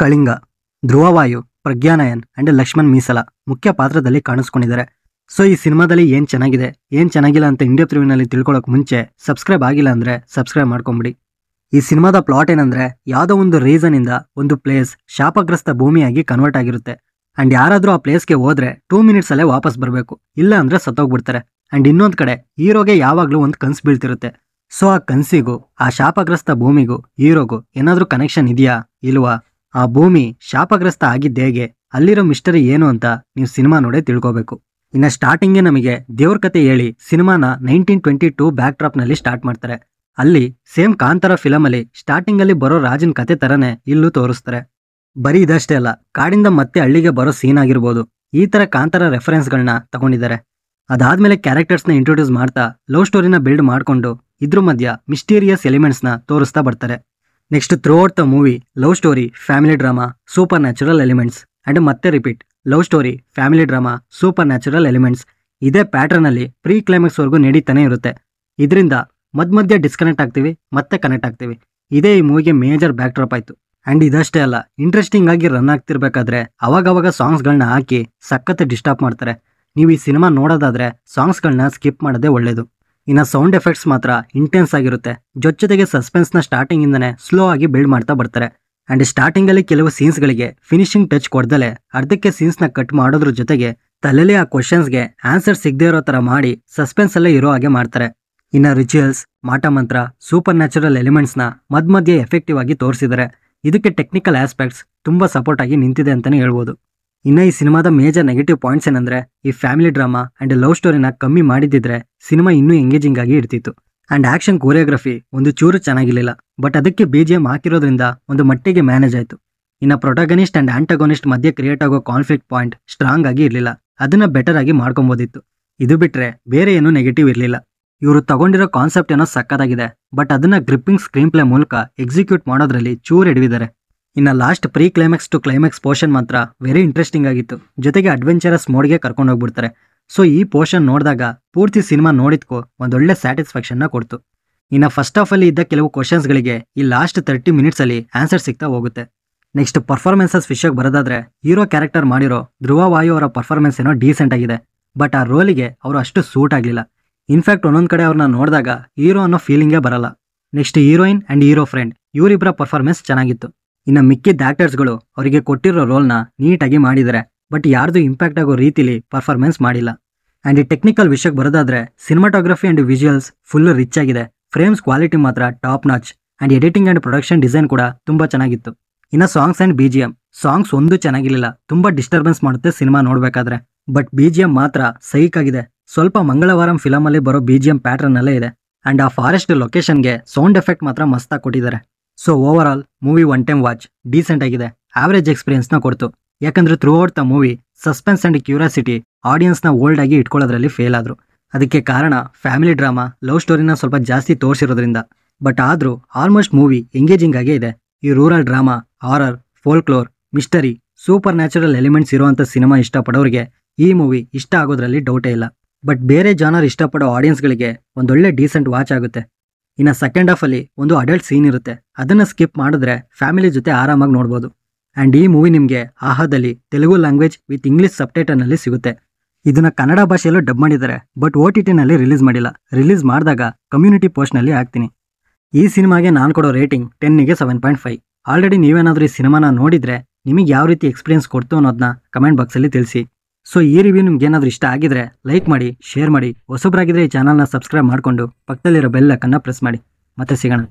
Kalinga, ಧ್ರುವವಾಯು, ಪ್ರಜ್ಞಾನಯನ್ and Lakshman ಮೀಸಲ ಮುಖ್ಯ ಪಾತ್ರದಲ್ಲಿ ಕಾಣಿಸ್ಕೊಂಡಿದ್ದಾರೆ. So ಈ ಸಿನಿಮಾದಲ್ಲಿ ಏನ್ ಚೆನ್ನಾಗಿದೆ ಏನ್ ಚೆನ್ನಾಗಿಲ್ಲ ಅಂತ ಇಂಡಿಯಾ ರಿವ್ಯೂನಲ್ಲಿ ತಿಳ್ಕೊಳ್ಳೋಕೆ ಮುಂಚೆ ಸಬ್ಸ್ಕ್ರೈಬ್ ಆಗಿಲ್ಲ ಅಂದ್ರೆ ಸಬ್ಸ್ಕ್ರೈಬ್ ಮಾಡ್ಕೊಂಬಿಡಿ. ಈ ಸಿನಿಮಾದ ಪ್ಲಾಟ್ ಏನಂದ್ರೆ ಯಾವುದೋ ಒಂದು ರೀಸನ್ ಇಂದ ಒಂದು ಪ್ಲೇಸ್ ಶಾಪಗ್ರಸ್ತ ಭೂಮಿಯಾಗಿ ಕನ್ವರ್ಟ್ ಆಗಿರುತ್ತೆ. ಅಂಡ್ ಯಾರಾದ್ರೂ ಆ ಪ್ಲೇಸ್ಗೆ ಹೋದ್ರೆ 2 ಮಿನಿಟ್ಸ್ ಅಲ್ಲೇ ವಾಪಸ್ ಬರಬೇಕು, ಇಲ್ಲ ಅಂದ್ರೆ ಸತ್ತೋಗ್ಬಿಡ್ತಾರೆ. ಅಂಡ್ ಇನ್ನೊಂದ್ ಕಡೆ ಹೀರೋಗೆ ಯಾವಾಗ್ಲೂ ಒಂದು ಕನ್ಸು ಬೀಳ್ತಿರುತ್ತೆ. ಸೊ ಆ ಕನ್ಸಿಗೂ ಆ ಶಾಪಗ್ರಸ್ತ ಭೂಮಿಗೂ ಹೀರೋಗೂ ಏನಾದ್ರೂ ಕನೆಕ್ಷನ್ ಇದೆಯಾ ಇಲ್ವಾ, ಆ ಭೂಮಿ ಶಾಪಗ್ರಸ್ತ ಆಗಿದ್ದ ಹೇಗೆ, ಅಲ್ಲಿರೋ ಮಿಸ್ಟರಿ ಏನು ಅಂತ ನೀವು ಸಿನಿಮಾ ನೋಡೇ ತಿಳ್ಕೋಬೇಕು. ಇನ್ನ ಸ್ಟಾರ್ಟಿಂಗ್ಗೆ ನಮಗೆ ದೇವ್ರ ಕತೆ ಹೇಳಿ ಸಿನಿಮಾನ 1922 ಬ್ಯಾಕ್ ಡ್ರಾಪ್ ನಲ್ಲಿ ಸ್ಟಾರ್ಟ್ ಮಾಡ್ತಾರೆ. ಅಲ್ಲಿ ಸೇಮ್ ಕಾಂತಾರ ಫಿಲಮ್ ಅಲ್ಲಿ ಸ್ಟಾರ್ಟಿಂಗ್ ಅಲ್ಲಿ ಬರೋ ರಾಜನ್ ಕತೆ ತರನೇ ಇಲ್ಲೂ ತೋರಿಸ್ತಾರೆ. ಬರೀ ಇದಷ್ಟೇ ಅಲ್ಲ, ಕಾಡಿಂದ ಮತ್ತೆ ಹಳ್ಳಿಗೆ ಬರೋ ಸೀನ್ ಆಗಿರ್ಬೋದು, ಈ ತರ ಕಾಂತಾರ ರೆಫರೆನ್ಸ್ ಗಳನ್ನ ತಗೊಂಡಿದ್ದಾರೆ. ಅದಾದ್ಮೇಲೆ ಕ್ಯಾರೆಕ್ಟರ್ಸ್ ನ ಇಂಟ್ರೊಡ್ಯೂಸ್ ಮಾಡ್ತಾ ಲವ್ ಸ್ಟೋರಿನ ಬಿಲ್ಡ್ ಮಾಡ್ಕೊಂಡು ಇದ್ರ ಮಧ್ಯ ಮಿಸ್ಟೀರಿಯಸ್ ಎಲಿಮೆಂಟ್ಸ್ ನ ತೋರಿಸ್ತಾ ಬರ್ತಾರೆ. Next throughout the movie love story, family drama, supernatural elements and ಮತ್ತೆ repeat love story, family drama, supernatural elements ಇದೇ ಪ್ಯಾಟರ್ನ್ ಅಲ್ಲಿ ಪ್ರೀ ಕ್ಲೈಮ್ಯಾಕ್ಸ್ ವರೆಗೂ ನಡೀತಾನೆ ಇರುತ್ತೆ. ಇದರಿಂದ ಮಧ್ಯ ಡಿಸ್ಕನೆಕ್ಟ್ ಆಗ್ತೀವಿ, ಮತ್ತೆ ಕನೆಕ್ಟ್ ಆಗ್ತೀವಿ. ಇದೇ ಈ ಮೂವಿಗೆ ಮೇಜರ್ ಬ್ಯಾಕ್ ಡ್ರಾಪ್ ಆಯ್ತು. ಅಂಡ್ ಇದಷ್ಟೇ ಅಲ್ಲ, ಇಂಟ್ರೆಸ್ಟಿಂಗ್ ಆಗಿ ರನ್ ಆಗ್ತಿರ್ಬೇಕಾದ್ರೆ ಅವಾಗವಾಗ ಸಾಂಗ್ಸ್ಗಳನ್ನ ಹಾಕಿ ಸಖತ್ ಡಿಸ್ಟರ್ಬ್ ಮಾಡ್ತಾರೆ. ನೀವು ಈ ಸಿನಿಮಾ ನೋಡೋದಾದ್ರೆ ಸಾಂಗ್ಸ್ಗಳನ್ನ ಸ್ಕಿಪ್ ಮಾಡೋದೇ ಒಳ್ಳೇದು. ಇನ್ನು ಸೌಂಡ್ ಎಫೆಕ್ಟ್ಸ್ ಮಾತ್ರ ಇಂಟೆನ್ಸ್ ಆಗಿರುತ್ತೆ. ಜೊತೆಗೆ ಸಸ್ಪೆನ್ಸ್ ನ ಸ್ಟಾರ್ಟಿಂಗ್ ಇಂದನೇ ಸ್ಲೋ ಆಗಿ ಬಿಲ್ಡ್ ಮಾಡ್ತಾ ಬರ್ತಾರೆ. ಅಂಡ್ ಸ್ಟಾರ್ಟಿಂಗ್ ಅಲ್ಲಿ ಕೆಲವು ಸೀನ್ಸ್ ಗಳಿಗೆ ಫಿನಿಶಿಂಗ್ ಟಚ್ ಕೊಡ್ದಲೆ ಅರ್ಧಕ್ಕೆ ಸೀನ್ಸ್ ನ ಕಟ್ ಮಾಡೋದ್ರ ಜೊತೆಗೆ ತಲೆಯಲ್ಲಿ ಆ ಕ್ವಶನ್ಸ್ಗೆ ಆನ್ಸರ್ ಸಿಗದೆ ಇರೋ ತರ ಮಾಡಿ ಸಸ್ಪೆನ್ಸ್ ಅಲ್ಲೇ ಇರೋ ಹಾಗೆ ಮಾಡ್ತಾರೆ. ಇನ್ನ ರಿಚುವಲ್ಸ್, ಮಾಟ ಮಂತ್ರ, ಸೂಪರ್ ನ್ಯಾಚುರಲ್ ಎಲಿಮೆಂಟ್ಸ್ ನ ಮಧ್ಯೆ ಎಫೆಕ್ಟಿವ್ ಆಗಿ ತೋರಿಸಿದ್ದಾರೆ. ಇದಕ್ಕೆ ಟೆಕ್ನಿಕಲ್ ಆಸ್ಪೆಕ್ಟ್ಸ್ ತುಂಬಾ ಸಪೋರ್ಟ್ ಆಗಿ ನಿಂತಿದೆ ಅಂತಾನೆ ಹೇಳ್ಬೋದು. ಇನ್ನ ಈ ಸಿನಿಮಾದ ಮೇಜರ್ ನೆಗೆಟಿವ್ ಪಾಯಿಂಟ್ಸ್ ಏನಂದ್ರೆ ಈ ಫ್ಯಾಮಿಲಿ ಡ್ರಾಮಾ ಅಂಡ್ ಲವ್ ಸ್ಟೋರಿನ ಕಮ್ಮಿ ಮಾಡಿದಿದ್ರೆ ಸಿನಿಮಾ ಇನ್ನೂ ಎಂಗೇಜಿಂಗ್ ಆಗಿ ಇರ್ತಿತ್ತು. ಅಂಡ್ ಆಕ್ಷನ್ ಕೋರಿಯೋಗ್ರಫಿ ಒಂದು ಚೂರು ಚೆನ್ನಾಗಿರ್ಲಿಲ್ಲ, ಬಟ್ ಅದಕ್ಕೆ BGM ಹಾಕಿರೋದ್ರಿಂದ ಒಂದು ಮಟ್ಟಿಗೆ ಮ್ಯಾನೇಜ್ ಆಯ್ತು. ಇನ್ನ ಪ್ರೊಟಾಗನಿಸ್ಟ್ ಅಂಡ್ ಆಂಟಗೋನಿಸ್ಟ್ ಮಧ್ಯೆ ಕ್ರಿಯೇಟ್ ಆಗೋ ಕಾನ್ಫ್ಲಿಕ್ಟ್ ಪಾಯಿಂಟ್ ಸ್ಟ್ರಾಂಗ್ ಆಗಿ ಇರಲಿಲ್ಲ, ಅದನ್ನ ಬೆಟರ್ ಆಗಿ ಮಾಡ್ಕೊಬೋದಿತ್ತು. ಇದು ಬಿಟ್ರೆ ಬೇರೆ ಏನೂ ನೆಗೆಟಿವ್ ಇರಲಿಲ್ಲ. ಇವರು ತಗೊಂಡಿರೋ ಕಾನ್ಸೆಪ್ಟ್ ಏನೋ ಸಕ್ಕತ್ತಾಗಿದೆ, ಬಟ್ ಅದನ್ನ ಗ್ರಿಪ್ಪಿಂಗ್ ಸ್ಕ್ರೀನ್ ಪ್ಲೇ ಮೂಲಕ ಎಕ್ಸಿಕ್ಯೂಟ್ ಮಾಡೋದ್ರಲ್ಲಿ ಚೂರು ಎಡವಿದ್ದಾರೆ. ಇನ್ನ last pre climax to climax portion ಮಾತ್ರ ವೆರಿ ಇಂಟ್ರೆಸ್ಟಿಂಗ್ ಆಗಿತ್ತು. ಜೊತೆಗೆ ಅಡ್ವೆಂಚರಸ್ ಮೋಡ್ಗೆ ಕರ್ಕೊಂಡು ಹೋಗ್ಬಿಡ್ತಾರೆ. ಸೊ ಈ ಪೋರ್ಷನ್ ನೋಡಿದಾಗ ಪೂರ್ತಿ ಸಿನಿಮಾ ನೋಡಿದ್ಕೋ ಒಂದೊಳ್ಳೆ ಸ್ಯಾಟಿಸ್ಫ್ಯಾಕ್ಷನ್ ನ ಕೊಡ್ತು. ಇನ್ನ ಫಸ್ಟ್ ಹಾಫ್ ಅಲ್ಲಿ ಇದ್ದ ಕೆಲವು ಕ್ವಶನ್ಸ್ ಗಳಿಗೆ ಈ ಲಾಸ್ಟ್ 30 ಮಿನಿಟ್ಸ್ ಅಲ್ಲಿ ಆನ್ಸರ್ ಸಿಗ್ತಾ ಹೋಗುತ್ತೆ. ನೆಕ್ಸ್ಟ್ ಪರ್ಫಾರ್ಮೆನ್ಸಸ್ ವಿಷಯಕ್ಕೆ ಬರೋದಾದ್ರೆ ಹೀರೋ ಕ್ಯಾರೆಕ್ಟರ್ ಮಾಡಿರೋ ಧ್ರುವವಾಯು ಅವರ ಪರ್ಫಾರ್ಮೆನ್ಸ್ ಏನೋ ಡೀಸೆಂಟ್ ಆಗಿದೆ, ಬಟ್ ಆ ರೋಲಿಗೆ ಅವರು ಅಷ್ಟು ಸೂಟ್ ಆಗಲಿಲ್ಲ. ಇನ್ಫ್ಯಾಕ್ಟ್ ಒಂದೊಂದ್ ಕಡೆ ಅವ್ರನ್ನ ನೋಡಿದಾಗ ಹೀರೋ ಅನ್ನೋ ಫೀಲಿಂಗೇ ಬರಲ್ಲ. Next heroine and hero friend ಇವರಿಬ್ಬರ ಪರ್ಫಾರ್ಮೆನ್ಸ್ ಚೆನ್ನಾಗಿತ್ತು. ಇನ್ನು ಮಿಕ್ಕಿದ ಆಕ್ಟರ್ಸ್ಗಳು ಅವರಿಗೆ ಕೊಟ್ಟಿರೋ ರೋಲ್ನ ನೀಟಾಗಿ ಮಾಡಿದ್ದಾರೆ, ಬಟ್ ಯಾರ್ದು ಇಂಪ್ಯಾಕ್ಟ್ ಆಗೋ ರೀತಿಲಿ ಪರ್ಫಾರ್ಮೆನ್ಸ್ ಮಾಡಿಲ್ಲ. ಅಂಡ್ ಈ ಟೆಕ್ನಿಕಲ್ ವಿಷಯಕ್ಕೆ ಬರೋದಾದ್ರೆ cinematography and visuals full rich ಆಗಿದೆ. ಫ್ರೇಮ್ಸ್ ಕ್ವಾಲಿಟಿ ಮಾತ್ರ top notch. And editing and production design ಕೂಡ ತುಂಬಾ ಚೆನ್ನಾಗಿತ್ತು. ಇನ್ನು ಸಾಂಗ್ಸ್ ಅಂಡ್ BGM ಸಾಂಗ್ಸ್ ಒಂದು ಚೆನ್ನಾಗಿರ್ಲಿಲ್ಲ, ತುಂಬಾ ಡಿಸ್ಟರ್ಬೆನ್ಸ್ ಮಾಡುತ್ತೆ ಸಿನಿಮಾ ನೋಡ್ಬೇಕಾದ್ರೆ. ಬಟ್ BGM ಮಾತ್ರ ಸೈಕ್ ಆಗಿದೆ. ಸ್ವಲ್ಪ ಮಂಗಳವಾರಂ ಫಿಲಮ್ ಅಲ್ಲಿ ಬರೋ BGM ಪ್ಯಾಟರ್ನ್ ಅಲ್ಲೇ ಇದೆ. ಅಂಡ್ ಆ ಫಾರೆಸ್ಟ್ ಲೊಕೇಶನ್ಗೆ ಸೌಂಡ್ ಎಫೆಕ್ಟ್ ಮಾತ್ರ ಮಸ್ತಾಗಿ ಕೊಟ್ಟಿದ್ದಾರೆ. So over all movie one time watch, decent ಆಗಿದೆ, ಆವರೇಜ್ ಎಕ್ಸ್ಪೀರಿಯನ್ಸ್ ನ ಕೊಡ್ತು. ಯಾಕಂದ್ರೆ through out the movie suspense and curiosity audience ನ ಓಲ್ಡ್ ಆಗಿ ಇಟ್ಕೊಳ್ಳೋದ್ರಲ್ಲಿ ಫೇಲ್ ಆದ್ರು. ಅದಕ್ಕೆ ಕಾರಣ ಫ್ಯಾಮಿಲಿ ಡ್ರಾಮಾ, ಲವ್ ಸ್ಟೋರಿನ ಸ್ವಲ್ಪ ಜಾಸ್ತಿ ತೋರಿಸಿರೋದ್ರಿಂದ. ಬಟ್ ಆದ್ರೂ ಆಲ್ಮೋಸ್ಟ್ ಮೂವಿ ಎಂಗೇಜಿಂಗ್ ಆಗೇ ಇದೆ. ಈ rural drama, horror, folklore, mystery, supernatural elements ಇರುವಂತ ಸಿನಿಮಾ ಇಷ್ಟಪಡೋರಿಗೆ ಈ ಮೂವಿ ಇಷ್ಟ ಆಗೋದ್ರಲ್ಲಿ ಡೌಟೇ ಇಲ್ಲ. ಬಟ್ ಬೇರೆ ಜಾನರ್ ಇಷ್ಟಪಡೋ ಆಡಿಯನ್ಸ್ಗಳಿಗೆ ಒಂದೊಳ್ಳೆ ಡೀಸೆಂಟ್ ವಾಚ್ ಆಗುತ್ತೆ. ಇನ್ನು ಸೆಕೆಂಡ್ ಹಾಫ್ ಅಲ್ಲಿ ಒಂದು ಅಡಲ್ಟ್ ಸೀನ್ ಇರುತ್ತೆ, ಅದನ್ನ ಸ್ಕಿಪ್ ಮಾಡಿದ್ರೆ ಫ್ಯಾಮಿಲಿ ಜೊತೆ ಆರಾಮಾಗಿ ನೋಡ್ಬೋದು. ಅಂಡ್ ಈ ಮೂವಿ ನಿಮಗೆ ಆಹಾದಲ್ಲಿ Telugu language with English subtitle ನಲ್ಲಿ ಸಿಗುತ್ತೆ. ಇದನ್ನ ಕನ್ನಡ ಭಾಷೆಯಲ್ಲೂ ಡಬ್ ಮಾಡಿದ್ದಾರೆ, ಬಟ್ OTT ನಲ್ಲಿ ರಿಲೀಸ್ ಮಾಡಿಲ್ಲ. ರಿಲೀಸ್ ಮಾಡಿದಾಗ ಕಮ್ಯುನಿಟಿ ಪೋಸ್ಟ್ ನಲ್ಲಿ ಹಾಕ್ತೀನಿ. ಈ ಸಿನಿಮಾಗೆ ನಾನು ಕೊಡೋ ರೇಟಿಂಗ್ 10ಗೆ 7.5. ಆಲ್ರೆಡಿ ನೀವೇನಾದ್ರೂ ಈ ಸಿನಿಮಾನ ನೋಡಿದ್ರೆ ನಿಮಗೆ ಯಾವ ರೀತಿ ಎಕ್ಸ್ಪೀರಿಯನ್ಸ್ ಕೊಡ್ತು ಅನ್ನೋದನ್ನ ಕಮೆಂಟ್ ಬಾಕ್ಸಲ್ಲಿ ತಿಳಿಸಿ. ಸೊ ಈ ರಿವ್ಯೂ ನಿಮ್ಗೆ ಏನಾದರೂ ಇಷ್ಟ ಆಗಿದ್ರೆ ಲೈಕ್ ಮಾಡಿ, ಶೇರ್ ಮಾಡಿ. ಹೊಸಬ್ರಾಗಿದ್ರೆ ಈ ಚಾನಲ್ನ ಸಬ್ಸ್ಕ್ರೈಬ್ ಮಾಡಿಕೊಂಡು ಪಕ್ಕದಲ್ಲಿರೋ ಬೆಲ್ ಐಕನ್ನ ಪ್ರೆಸ್ ಮಾಡಿ. ಮತ್ತೆ ಸಿಗೋಣ.